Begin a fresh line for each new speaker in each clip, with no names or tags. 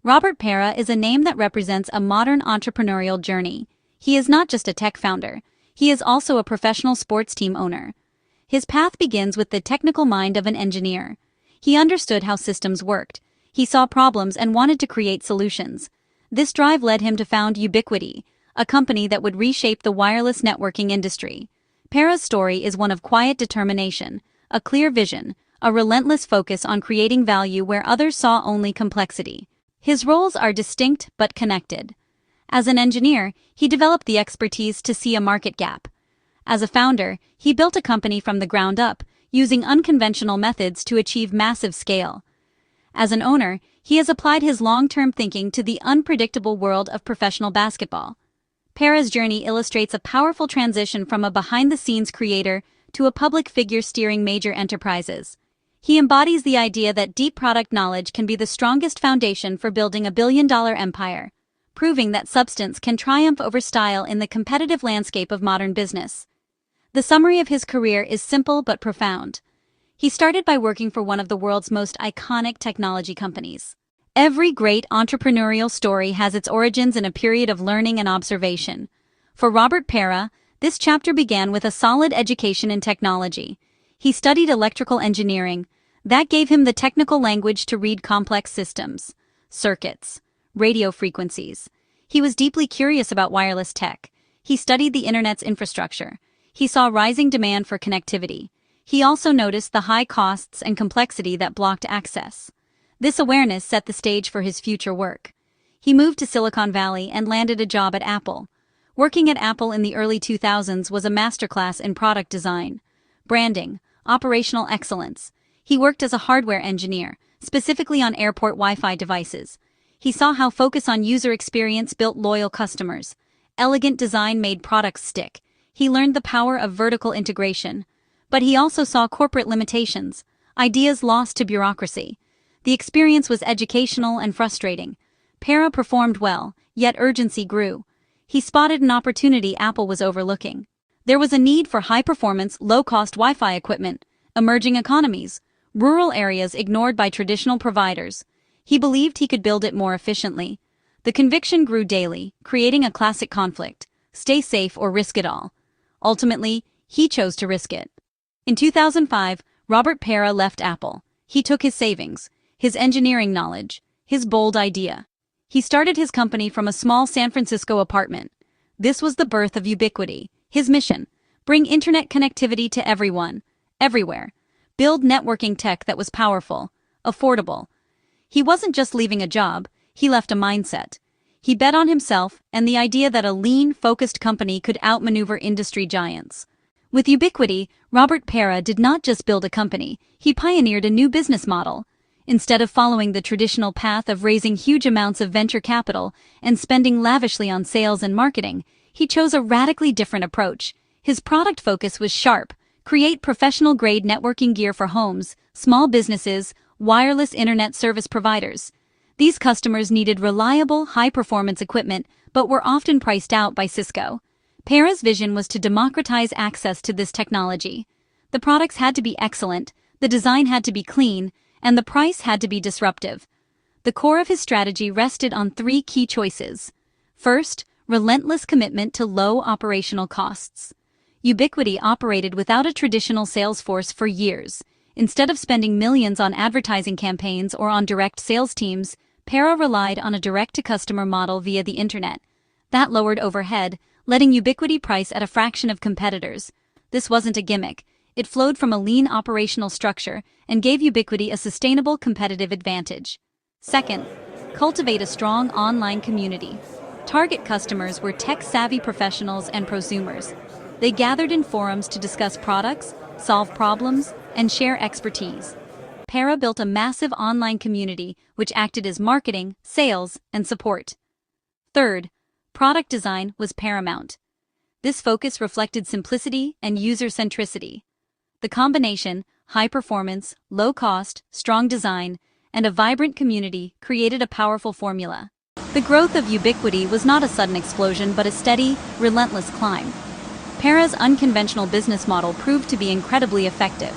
Robert Pera is a name that represents a modern entrepreneurial journey. He is not just a tech founder, he is also a professional sports team owner. His path begins with the technical mind of an engineer. He understood how systems worked. He saw problems and wanted to create solutions. This drive led him to found Ubiquity, a company that would reshape the wireless networking industry. Pera's story is one of quiet determination, a clear vision, a relentless focus on creating value where others saw only complexity. His roles are distinct but connected. As an engineer, he developed the expertise to see a market gap. As a founder, he built a company from the ground up, using unconventional methods to achieve massive scale. As an owner, he has applied his long-term thinking to the unpredictable world of professional basketball. Pera's journey illustrates a powerful transition from a behind-the-scenes creator to a public figure steering major enterprises. He embodies the idea that deep product knowledge can be the strongest foundation for building a billion-dollar empire, proving that substance can triumph over style in the competitive landscape of modern business. The summary of his career is simple but profound. He started by working for one of the world's most iconic technology companies. Every great entrepreneurial story has its origins in a period of learning and observation. For Robert Pera, this chapter began with a solid education in technology. He studied electrical engineering. That gave him the technical language to read complex systems, circuits, radio frequencies. He was deeply curious about wireless tech. He studied the internet's infrastructure. He saw rising demand for connectivity. He also noticed the high costs and complexity that blocked access. This awareness set the stage for his future work. He moved to Silicon Valley and landed a job at Apple. Working at Apple in the early 2000s was a masterclass in product design, branding, operational excellence. He worked as a hardware engineer, specifically on airport Wi-Fi devices. He saw how focus on user experience built loyal customers. Elegant design made products stick. He learned the power of vertical integration. But he also saw corporate limitations, ideas lost to bureaucracy. The experience was educational and frustrating. Pera performed well, yet urgency grew. He spotted an opportunity Apple was overlooking. There was a need for high-performance, low-cost Wi-Fi equipment, emerging economies, rural areas ignored by traditional providers. He believed he could build it more efficiently. The conviction grew daily, creating a classic conflict: stay safe or risk it all. Ultimately, he chose to risk it. In 2005, Robert Pera left Apple. He took his savings, his engineering knowledge, his bold idea. He started his company from a small San Francisco apartment. This was the birth of Ubiquity. His mission: bring internet connectivity to everyone, everywhere. Build networking tech that was powerful, affordable. He wasn't just leaving a job, he left a mindset. He bet on himself and the idea that a lean, focused company could outmaneuver industry giants. With Ubiquity, Robert Pera did not just build a company, he pioneered a new business model. Instead of following the traditional path of raising huge amounts of venture capital and spending lavishly on sales and marketing, he chose a radically different approach. His product focus was sharp: create professional-grade networking gear for homes, small businesses, wireless internet service providers. These customers needed reliable, high-performance equipment, but were often priced out by Cisco. Pera's vision was to democratize access to this technology. The products had to be excellent, the design had to be clean, and the price had to be disruptive. The core of his strategy rested on three key choices. First, relentless commitment to low operational costs. Ubiquity operated without a traditional sales force for years. Instead of spending millions on advertising campaigns or on direct sales teams, Pera relied on a direct-to-customer model via the internet. That lowered overhead, letting Ubiquity price at a fraction of competitors. This wasn't a gimmick. It flowed from a lean operational structure and gave Ubiquity a sustainable competitive advantage. Second, cultivate a strong online community. Target customers were tech-savvy professionals and prosumers. They gathered in forums to discuss products, solve problems, and share expertise. Pera built a massive online community which acted as marketing, sales, and support. Third, product design was paramount. This focus reflected simplicity and user-centricity. The combination, high performance, low cost, strong design, and a vibrant community created a powerful formula. The growth of Ubiquity was not a sudden explosion but a steady, relentless climb. Pera's unconventional business model proved to be incredibly effective.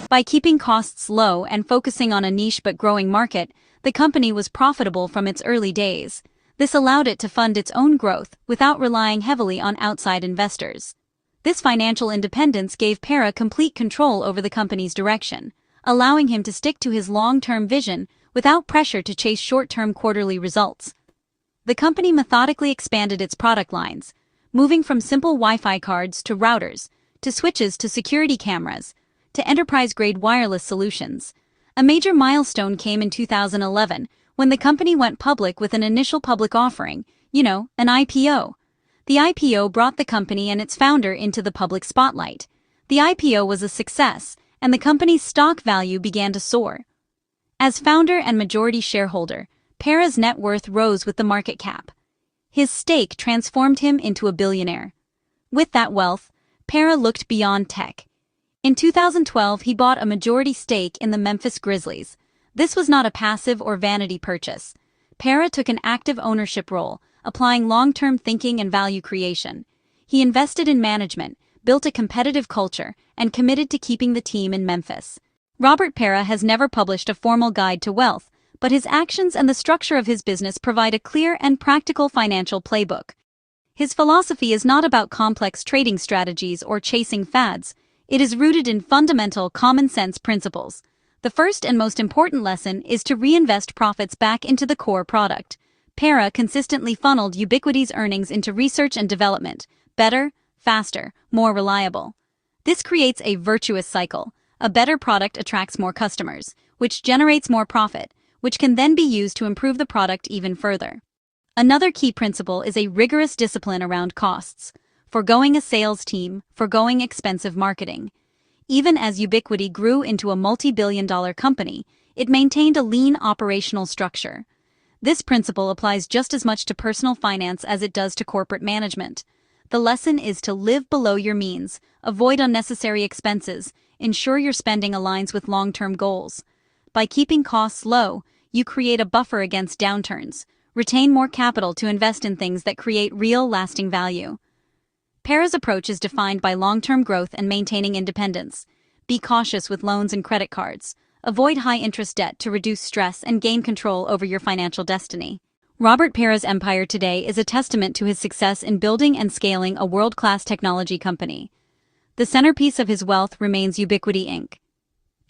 By keeping costs low and focusing on a niche but growing market, The company was profitable from its early days. This allowed it to fund its own growth without relying heavily on outside investors. This financial independence gave Pera complete control over the company's direction, allowing him to stick to his long-term vision without pressure to chase short-term quarterly results. The company methodically expanded its product lines, moving from simple Wi-Fi cards to routers, to switches to security cameras, to enterprise-grade wireless solutions. A major milestone came in 2011 when the company went public with an initial public offering, an IPO. The IPO brought the company and its founder into the public spotlight. The IPO was a success, and the company's stock value began to soar. As founder and majority shareholder, Pera's net worth rose with the market cap. His stake transformed him into a billionaire. With that wealth, Pera looked beyond tech. In 2012, he bought a majority stake in the Memphis Grizzlies. This was not a passive or vanity purchase. Pera took an active ownership role, applying long-term thinking and value creation. He invested in management, built a competitive culture, and committed to keeping the team in Memphis. Robert Pera has never published a formal guide to wealth, but his actions and the structure of his business provide a clear and practical financial playbook. His philosophy is not about complex trading strategies or chasing fads. It is rooted in fundamental common-sense principles. The first and most important lesson is to reinvest profits back into the core product. Pera consistently funneled Ubiquity's earnings into research and development, better, faster, more reliable. This creates a virtuous cycle. A better product attracts more customers, which generates more profit, which can then be used to improve the product even further. Another key principle is a rigorous discipline around costs, forgoing a sales team, forgoing expensive marketing. Even as Ubiquity grew into a multi-billion-dollar company, it maintained a lean operational structure. This principle applies just as much to personal finance as it does to corporate management. The lesson is to live below your means, avoid unnecessary expenses, ensure your spending aligns with long-term goals. By keeping costs low, you create a buffer against downturns, retain more capital to invest in things that create real, lasting value. Pera's approach is defined by long-term growth and maintaining independence. Be cautious with loans and credit cards. Avoid high-interest debt to reduce stress and gain control over your financial destiny. Robert Pera's empire today is a testament to his success in building and scaling a world-class technology company. The centerpiece of his wealth remains Ubiquity Inc.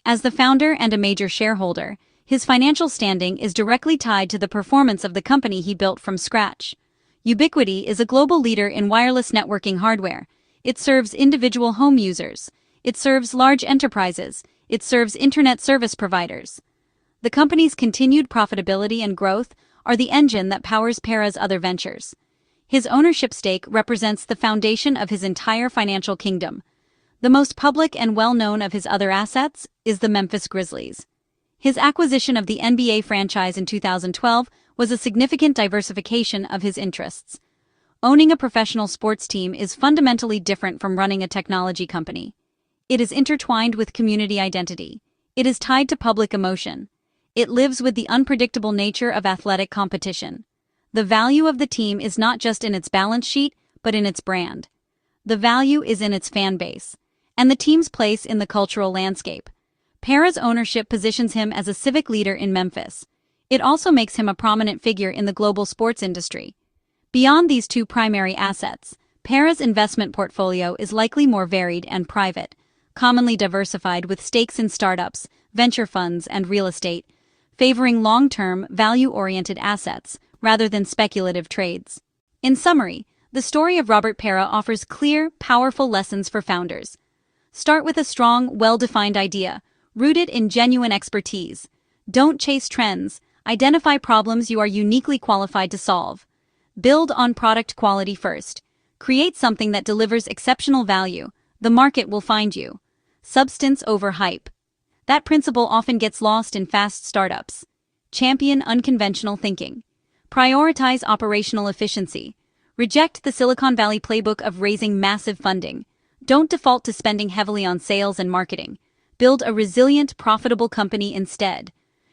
As the founder and a major shareholder, his financial standing is directly tied to the performance of the company he built from scratch. Ubiquity is a global leader in wireless networking hardware. It serves individual home users. It serves large enterprises. It serves internet service providers. The company's continued profitability and growth are the engine that powers Pera's other ventures. His ownership stake represents the foundation of his entire financial kingdom. The most public and well-known of his other assets is the Memphis Grizzlies. His acquisition of the NBA franchise in 2012 was a significant diversification of his interests. Owning a professional sports team is fundamentally different from running a technology company. It is intertwined with community identity. It is tied to public emotion. It lives with the unpredictable nature of athletic competition. The value of the team is not just in its balance sheet, but in its brand. The value is in its fan base, and the team's place in the cultural landscape. Pera's ownership positions him as a civic leader in Memphis. It also makes him a prominent figure in the global sports industry. Beyond these two primary assets, Pera's investment portfolio is likely more varied and private, commonly diversified with stakes in startups, venture funds, and real estate, favoring long-term, value-oriented assets rather than speculative trades. In summary, the story of Robert Pera offers clear, powerful lessons for founders. Start with a strong, well-defined idea, rooted in genuine expertise. Don't chase trends. Identify problems you are uniquely qualified to solve. Build on product quality first. Create something that delivers exceptional value. The market will find you. Substance over hype. That principle often gets lost in fast startups. Champion unconventional thinking. Prioritize operational efficiency. Reject the Silicon Valley playbook of raising massive funding. Don't default to spending heavily on sales and marketing. Build a resilient, profitable company instead.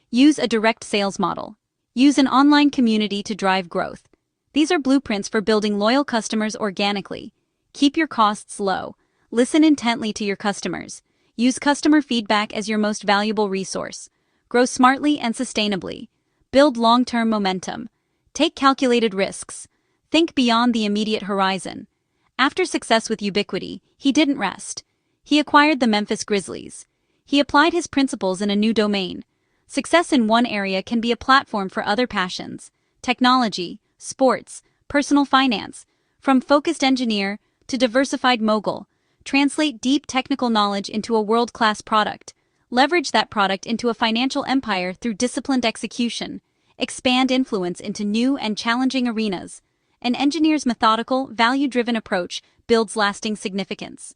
Use a direct sales model. Use an online community to drive growth. These are blueprints for building loyal customers organically. Keep your costs low. Listen intently to your customers. Use customer feedback as your most valuable resource. Grow smartly and sustainably. Build long-term momentum. Take calculated risks. Think beyond the immediate horizon. After success with Ubiquity, he didn't rest. He acquired the Memphis Grizzlies. He applied his principles in a new domain. Success in one area can be a platform for other passions: technology, sports, personal finance. From focused engineer to diversified mogul, translate deep technical knowledge into a world-class product. Leverage that product into a financial empire through disciplined execution. Expand influence into new and challenging arenas. An engineer's methodical, value-driven approach builds lasting significance.